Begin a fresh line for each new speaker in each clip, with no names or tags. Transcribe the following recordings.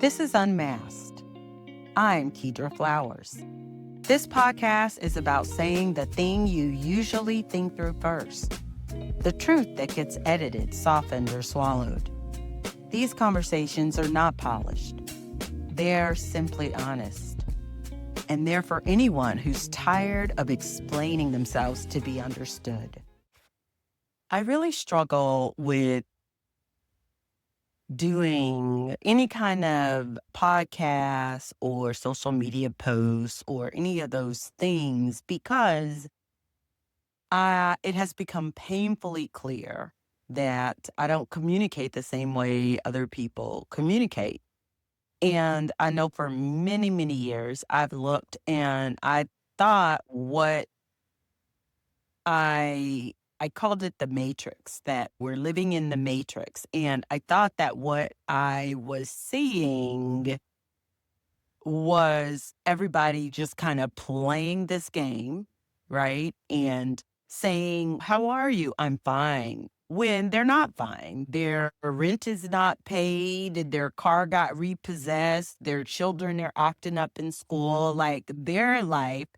This is Unmasked. I'm Kedra Flowers. This podcast is about saying the thing you usually think through first, the truth that gets edited, softened, or swallowed. These conversations are not polished. They're simply honest. And they're for anyone who's tired of explaining themselves to be understood. I really struggle with doing any kind of podcast or social media posts or any of those things because it has become painfully clear that I don't communicate the same way other people communicate. And I know for many, many years I've looked and I thought what I called it the matrix, that we're living in the matrix. And I thought that what I was seeing was everybody just kind of playing this game, right? And saying, "How are you?" "I'm fine." When they're not fine. Their rent is not paid, their car got repossessed, their children are acting up in school, like their life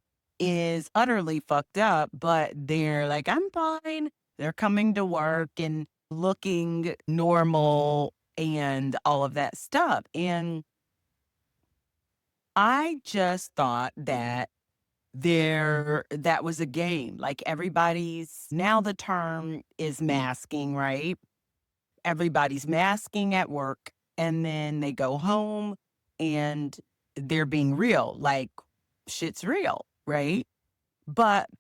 is utterly fucked up, but they're like, "I'm fine." They're coming to work and looking normal and all of that stuff. And I just thought that that was a game. Like everybody's now the term is masking, right? Everybody's masking at work and then they go home and they're being real, like shit's real, right? But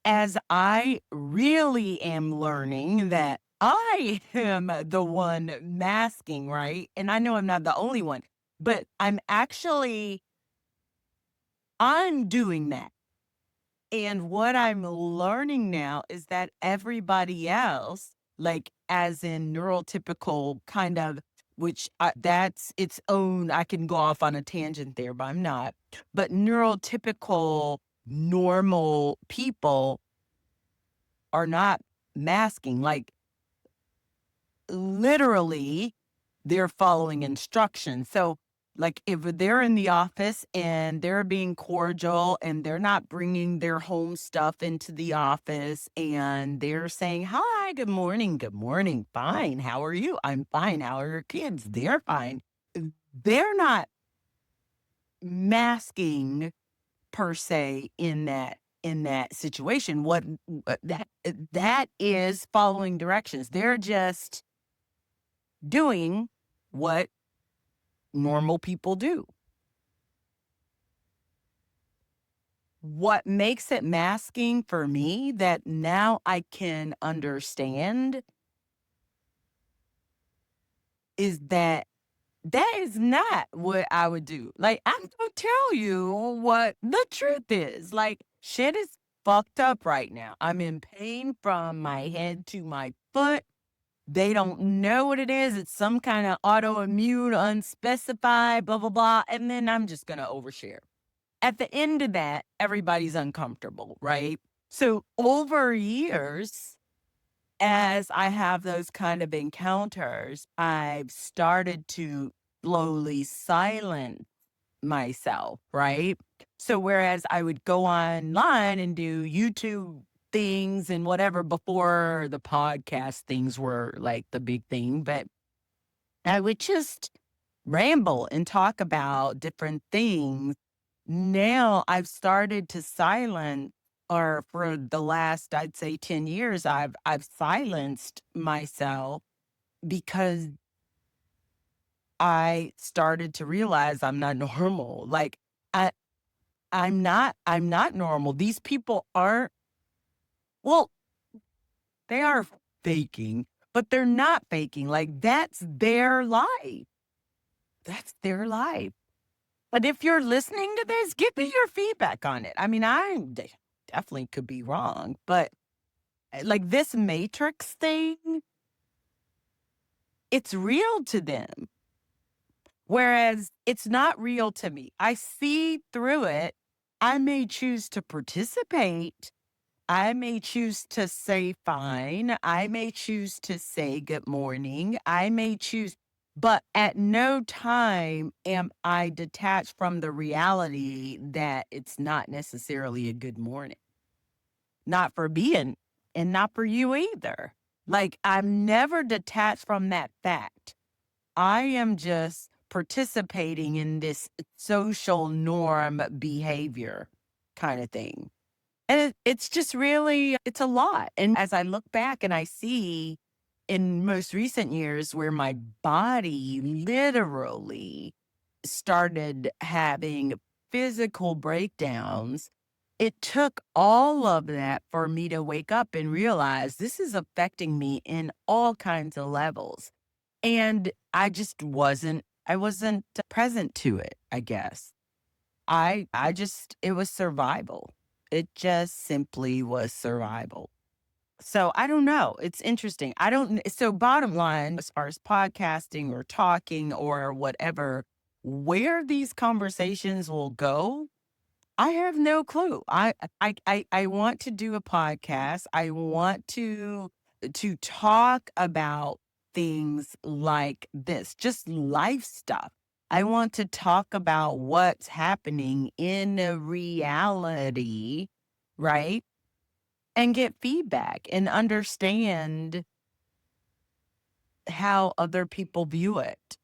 as I really am learning that I am the one masking, right? And I know I'm not the only one, but I'm doing that. And what I'm learning now is that everybody else, like as in neurotypical kind of, which that's its own, I can go off on a tangent there, but I'm not. But neurotypical, normal people are not masking. Like literally, they're following instructions. So, like, if they're in the office and they're being cordial and they're not bringing their home stuff into the office and they're saying, "Hi, good morning, fine, how are you?" "I'm fine, how are your kids?" They're fine. They're not masking per se in that situation. That is following directions. They're just doing what normal people do. What makes it masking for me that now I can understand is that that is not what I would do. Like, I'm gonna tell you what the truth is. Like, shit is fucked up right now. I'm in pain from my head to my foot. They don't know what it is. It's some kind of autoimmune, unspecified, blah, blah, blah. And then I'm just gonna overshare. At the end of that, everybody's uncomfortable, right? So over years, as I have those kind of encounters, I've started to slowly silence myself, right? So whereas I would go online and do YouTube things and whatever before the podcast things were like the big thing, but I would just ramble and talk about different things. Now I've started to silence, or for the last, I'd say 10 years, I've silenced myself because I started to realize I'm not normal. Like I I'm not normal. These people aren't, well, they are faking, but they're not faking. Like that's their life. That's their life. But if you're listening to this, give me your feedback on it. I mean, definitely could be wrong, but like this matrix thing, it's real to them. Whereas it's not real to me. I see through it. I may choose to participate. I may choose to say fine. I may choose to say good morning. I may choose. But at no time am I detached from the reality that it's not necessarily a good morning. Not for being and not for you either. Like, I'm never detached from that fact. I am just participating in this social norm behavior kind of thing. And it's just really it's a lot. And as I look back and I see in most recent years where my body literally started having physical breakdowns, it took all of that for me to wake up and realize this is affecting me in all kinds of levels. And I wasn't present to it, I guess. I just it was survival. It just simply was survival. So I don't know. It's interesting. I don't so bottom line, as far as podcasting or talking or whatever, where these conversations will go, I have no clue. I want to do a podcast. I want to talk about things like this, just life stuff. I want to talk about what's happening in a reality, right? And get feedback and understand how other people view it.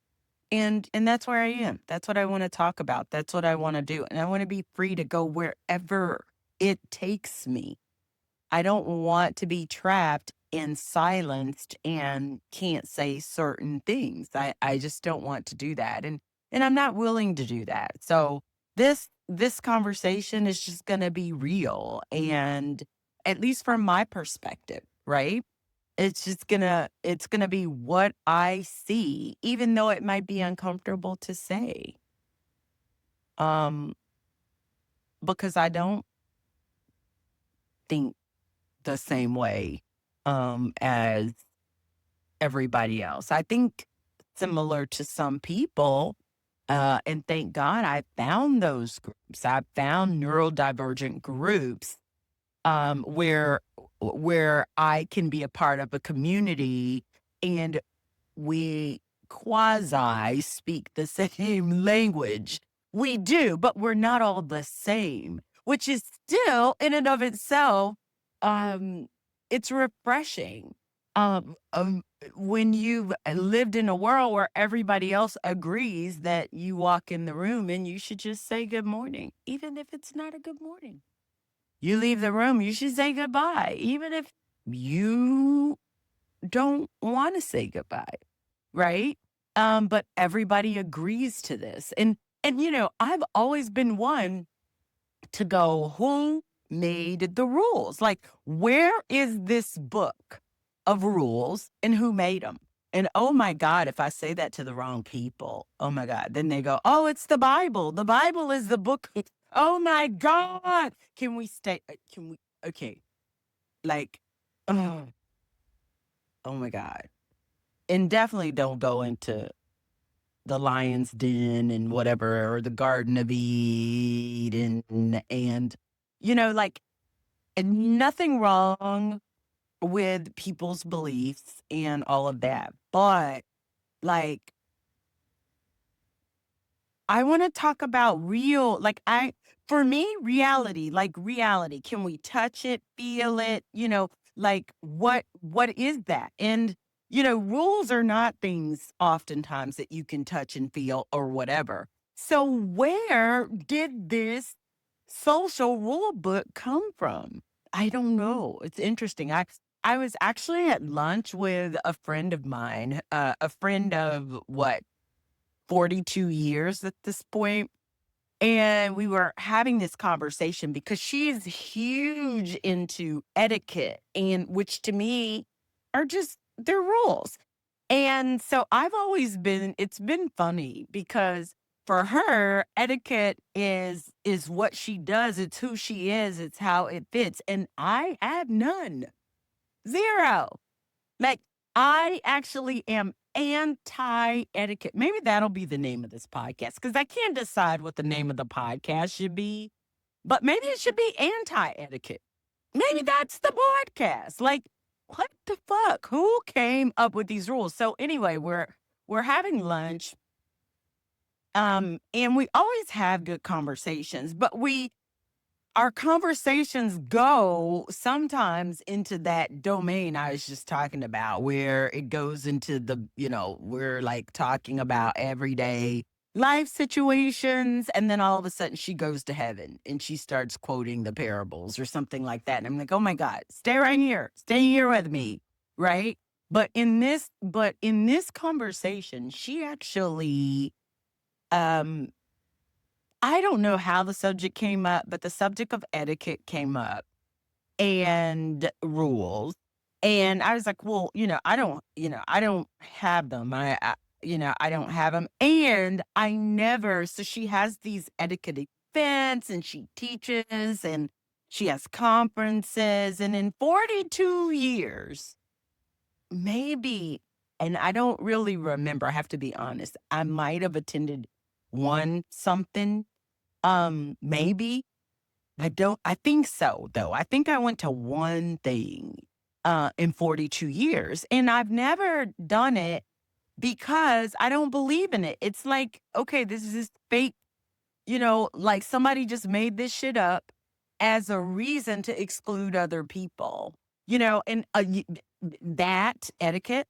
And that's where I am. That's what I wanna talk about. That's what I wanna do, and I wanna be free to go wherever it takes me. I don't want to be trapped and silenced and can't say certain things. I just don't want to do that, and I'm not willing to do that. So, this conversation is just gonna be real, and at least from my perspective, right? It's gonna be what I see, even though it might be uncomfortable to say, um, because I don't think the same way, as everybody else. I think similar to some people, and thank God I found those groups. I found neurodivergent groups, where I can be a part of a community and we quasi speak the same language. We do, but we're not all the same, which is still in and of itself, um, it's refreshing. When you've lived in a world where everybody else agrees that you walk in the room and you should just say good morning, even if it's not a good morning. You leave the room, you should say goodbye, even if you don't want to say goodbye. Right? But everybody agrees to this. And I've always been one to go, who made the rules? Like, where is this book of rules and who made them? And oh my God, if I say that to the wrong people, oh my God, then they go, oh, it's the Bible. The Bible is the book. Oh my God. Can we stay? Can we? Okay. Like, oh, oh my God. And definitely don't go into the lion's den and whatever, or the Garden of Eden, and like, and nothing wrong with people's beliefs and all of that. But like, I want to talk about real, like, for me, reality, like reality. Can we touch it, feel it? Like what is that? And rules are not things oftentimes that you can touch and feel or whatever. So where did this social rule book come from? I don't know. It's interesting. I was actually at lunch with a friend of mine, a friend of what 42 years at this point, and we were having this conversation because she's huge into etiquette, and which to me are just they're rules. And so it's been funny because for her, etiquette is what she does, it's who she is, it's how it fits. And I have none. Zero. Like, I actually am anti-etiquette. Maybe that'll be the name of this podcast because I can't decide what the name of the podcast should be, but maybe it should be anti-etiquette. Maybe that's the podcast. Like, what the fuck? Who came up with these rules? So anyway, we're having lunch. And we always have good conversations, but our conversations go sometimes into that domain I was just talking about, where it goes into we're like talking about everyday life situations. And then all of a sudden she goes to heaven and she starts quoting the parables or something like that. And I'm like, oh my God, stay here with me. Right. But in this conversation, she actually, um, I don't know how the subject came up, but the subject of etiquette came up and rules. And I was like, well, I don't have them. I don't have them. And I never, so she has these etiquette events and she teaches and she has conferences. And in 42 years, maybe, and I don't really remember, I have to be honest, I might have attended one something, maybe. I think so, though. I think I went to one thing, in 42 years, and I've never done it because I don't believe in it. It's like, okay, this is this fake, like somebody just made this shit up as a reason to exclude other people, and that etiquette,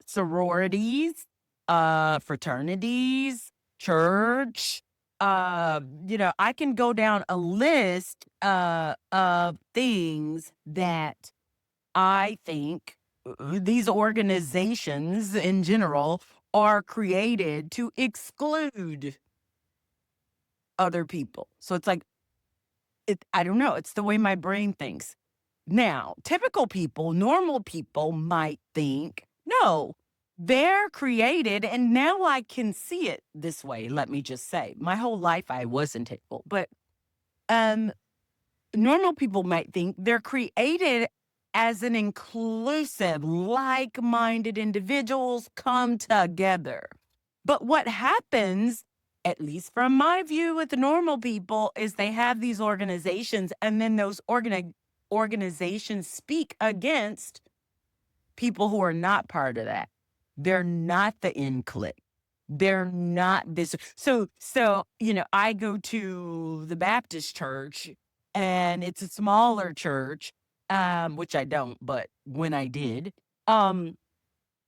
sororities, fraternities, church. I can go down a list of things that I think these organizations in general are created to exclude other people. So it's like, I don't know. It's the way my brain thinks. Now, typical people, normal people might think, no, they're created. And now I can see it this way. Let me just say, my whole life I wasn't typical, but um, normal people might think they're created as an inclusive, like minded individuals come together. But what happens, at least from my view with the normal people, is they have these organizations and then those organizations speak against people who are not part of that. They're not the in clique. They're not this. So, I go to the Baptist church and it's a smaller church, which I don't, but when I did, um,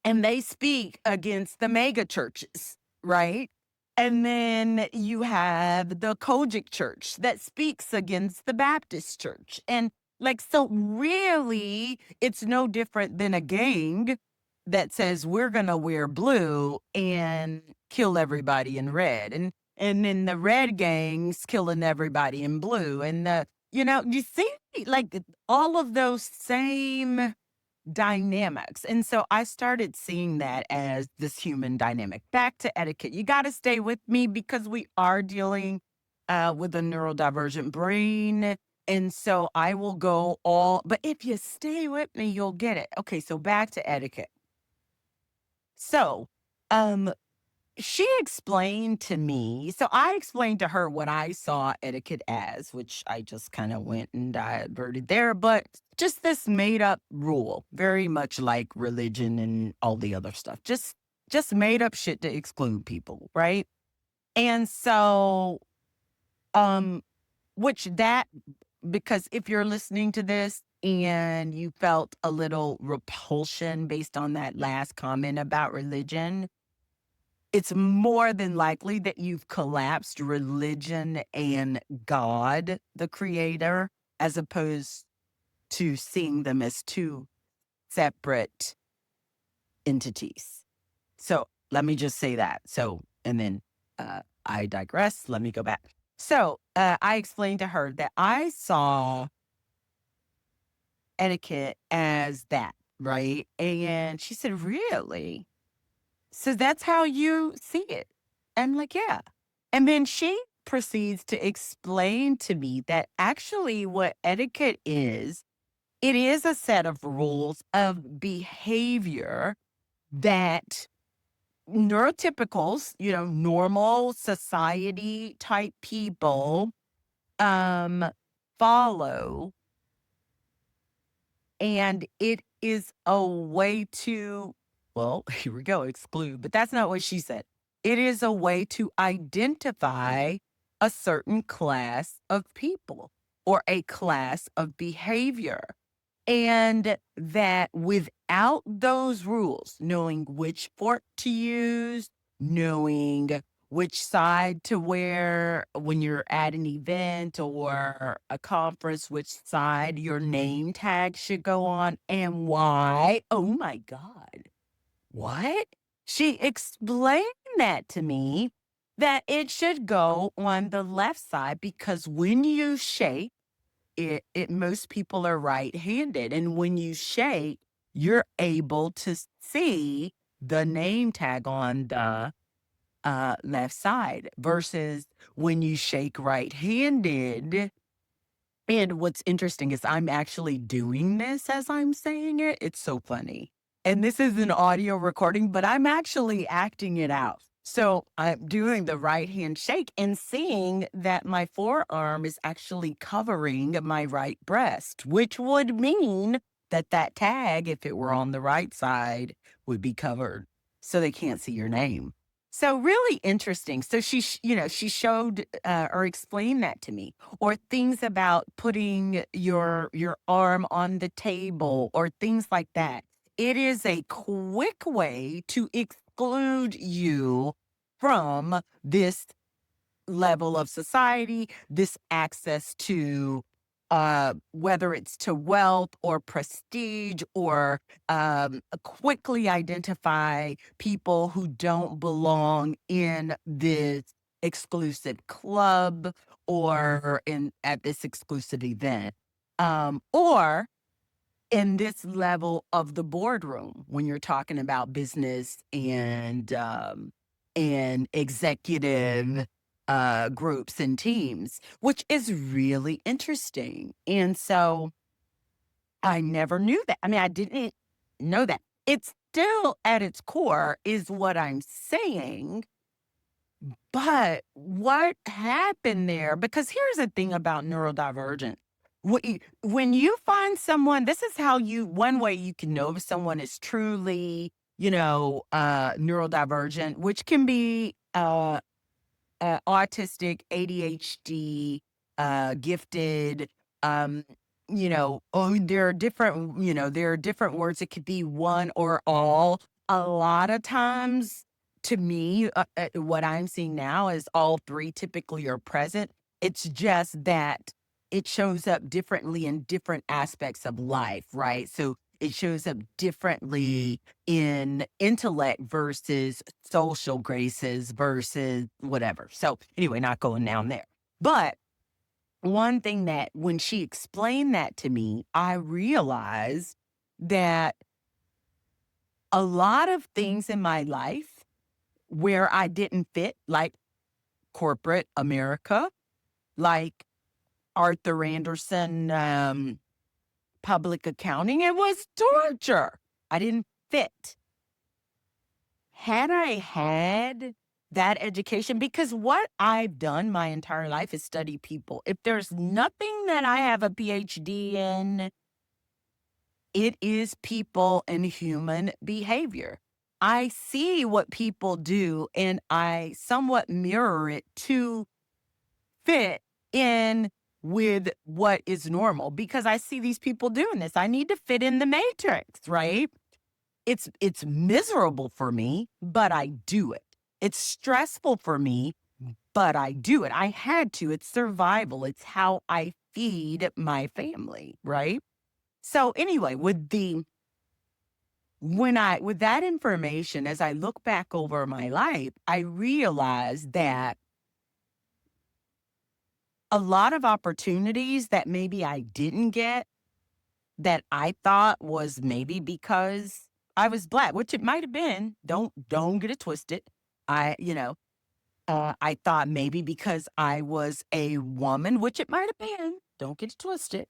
and they speak against the mega churches, right? And then you have the Kojic church that speaks against the Baptist church. And like, so really, it's no different than a gang that says we're going to wear blue and kill everybody in red. And then the red gangs killing everybody in blue. And you see like all of those same dynamics. And so I started seeing that as this human dynamic. Back to etiquette. You got to stay with me because we are dealing with a neurodivergent brain. And so I will go but if you stay with me, you'll get it. Okay, so back to etiquette. So, um, she explained to me, so I explained to her what I saw etiquette as, which I just kind of went and diverted there, but just this made up rule, very much like religion and all the other stuff. Just made up shit to exclude people, right? And so, um, which that because if you're listening to this and you felt a little repulsion based on that last comment about religion, it's more than likely that you've collapsed religion and God, the creator, as opposed to seeing them as two separate entities. So let me just say that. So, and then I digress. Let me go back. So I explained to her that I saw etiquette as that, right? And she said, really? So that's how you see it. I'm like, yeah. And then she proceeds to explain to me that actually what etiquette is, it is a set of rules of behavior that neurotypicals, normal society type people um follow, and it is a way to well, here we go, exclude, but that's not what she said. It is a way to identify a certain class of people or a class of behavior. And that without those rules, knowing which fork to use, knowing which side to wear when you're at an event or a conference, which side your name tag should go on and why. Oh my God. What? She explained that to me that it should go on the left side because when you shake, it most people are right-handed, and when you shake, you're able to see the name tag on the, left side versus when you shake right-handed. And what's interesting is I'm actually doing this as I'm saying it. It's so funny. And this is an audio recording, but I'm actually acting it out. So I'm doing the right hand shake and seeing that my forearm is actually covering my right breast, which would mean that that tag, if it were on the right side, would be covered. So they can't see your name. So really interesting. So she showed or explained that to me, or things about putting your arm on the table or things like that. It is a quick way to exclude you from this level of society, this access to whether it's to wealth or prestige or quickly identify people who don't belong in this exclusive club or in at this exclusive event. Or in this level of the boardroom when you're talking about business and executive groups and teams, which is really interesting. And so I never knew that. I mean, I didn't know that. It's still at its core is what I'm saying. But what happened there? Because here's the thing about neurodivergent. When you find someone, this is how one way you can know if someone is truly, neurodivergent, which can be autistic, ADHD, gifted, there are different words. It could be one or all. A lot of times, to me, what I'm seeing now is all three typically are present. It's just that it shows up differently in different aspects of life, right? So it shows up differently in intellect versus social graces versus whatever. So anyway, not going down there. But one thing that when she explained that to me, I realized that a lot of things in my life where I didn't fit, like corporate America, like Arthur Anderson, public accounting, it was torture. I didn't fit. Had I had that education, because what I've done my entire life is study people. If there's nothing that I have a PhD in, it is people and human behavior. I see what people do and I somewhat mirror it to fit in with what is normal because I see these people doing this. I need to fit in the matrix, right? It's miserable for me, but I do it. It's stressful for me, but I do it. I had to. It's survival. It's how I feed my family, right? So anyway, with that information, as I look back over my life, I realized that a lot of opportunities that maybe I didn't get that I thought was maybe because I was Black, which it might have been. Don't get it twisted. I thought maybe because I was a woman, which it might have been. Don't get it twisted.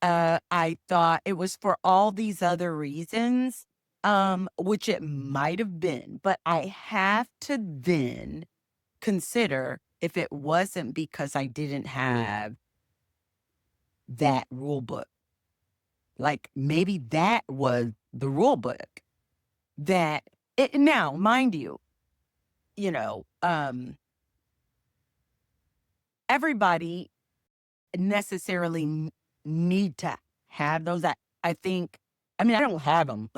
I thought it was for all these other reasons, which it might have been, but I have to then consider if it wasn't because I didn't have that rule book. Like maybe that was the rule book. that now, mind you, you know, everybody necessarily need to have those. I think, I mean, I don't have them,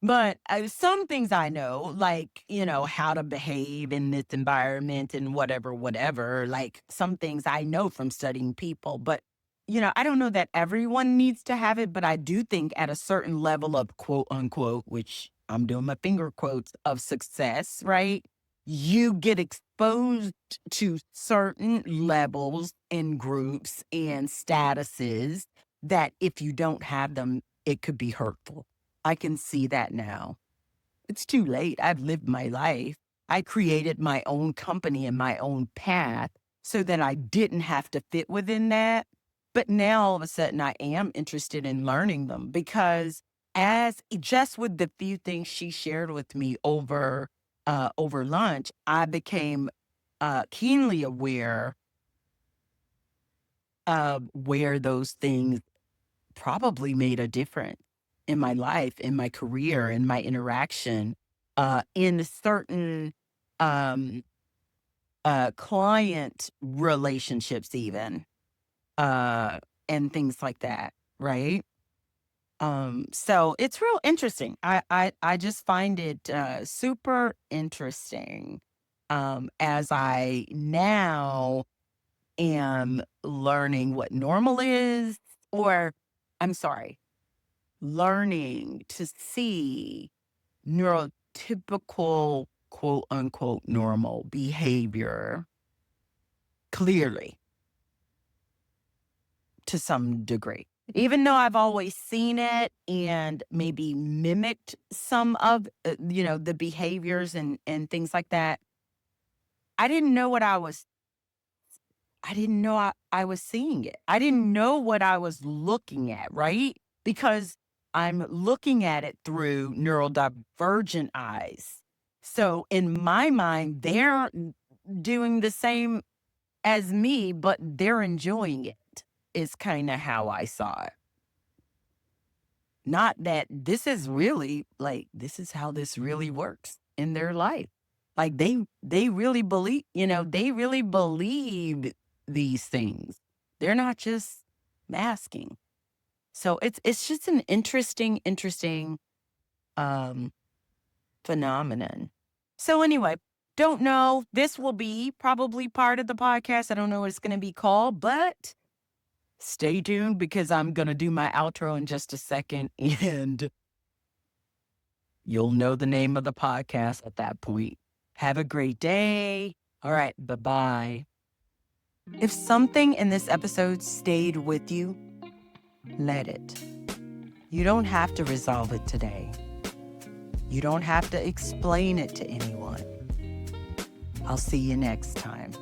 but some things I know, like, how to behave in this environment and whatever, whatever. Like some things I know from studying people, but, I don't know that everyone needs to have it, but I do think at a certain level of quote unquote, which I'm doing my finger quotes of success, right? You get exposed to certain levels and groups and statuses that if you don't have them, it could be hurtful. I can see that now. It's too late. I've lived my life. I created my own company and my own path so that I didn't have to fit within that. But now all of a sudden I am interested in learning them because as just with the few things she shared with me over lunch, I became keenly aware of where those things probably made a difference in my life, in my career, in my interaction, in certain um, client relationships, even, uh, and things like that, right? So it's real interesting. I just find it super interesting as I now am learning what normal is, or I'm sorry, learning to see neurotypical, quote unquote, normal behavior clearly to some degree. Even though I've always seen it and maybe mimicked some of, the behaviors and things like that, I didn't know what I didn't know I was seeing it. I didn't know what I was looking at, right? Because I'm looking at it through neurodivergent eyes. So in my mind, they're doing the same as me, but they're enjoying it, is kind of how I saw it. Not that this is really like, this is how this really works in their life. Like they really believe, they really believe these things. They're not just masking. So it's just an interesting um phenomenon. So anyway, don't know. This will be probably part of the podcast. I don't know what it's going to be called, but stay tuned because I'm going to do my outro in just a second and you'll know the name of the podcast at that point. Have a great day. All right. Bye-bye. If something in this episode stayed with you, let it. You don't have to resolve it today. You don't have to explain it to anyone. I'll see you next time.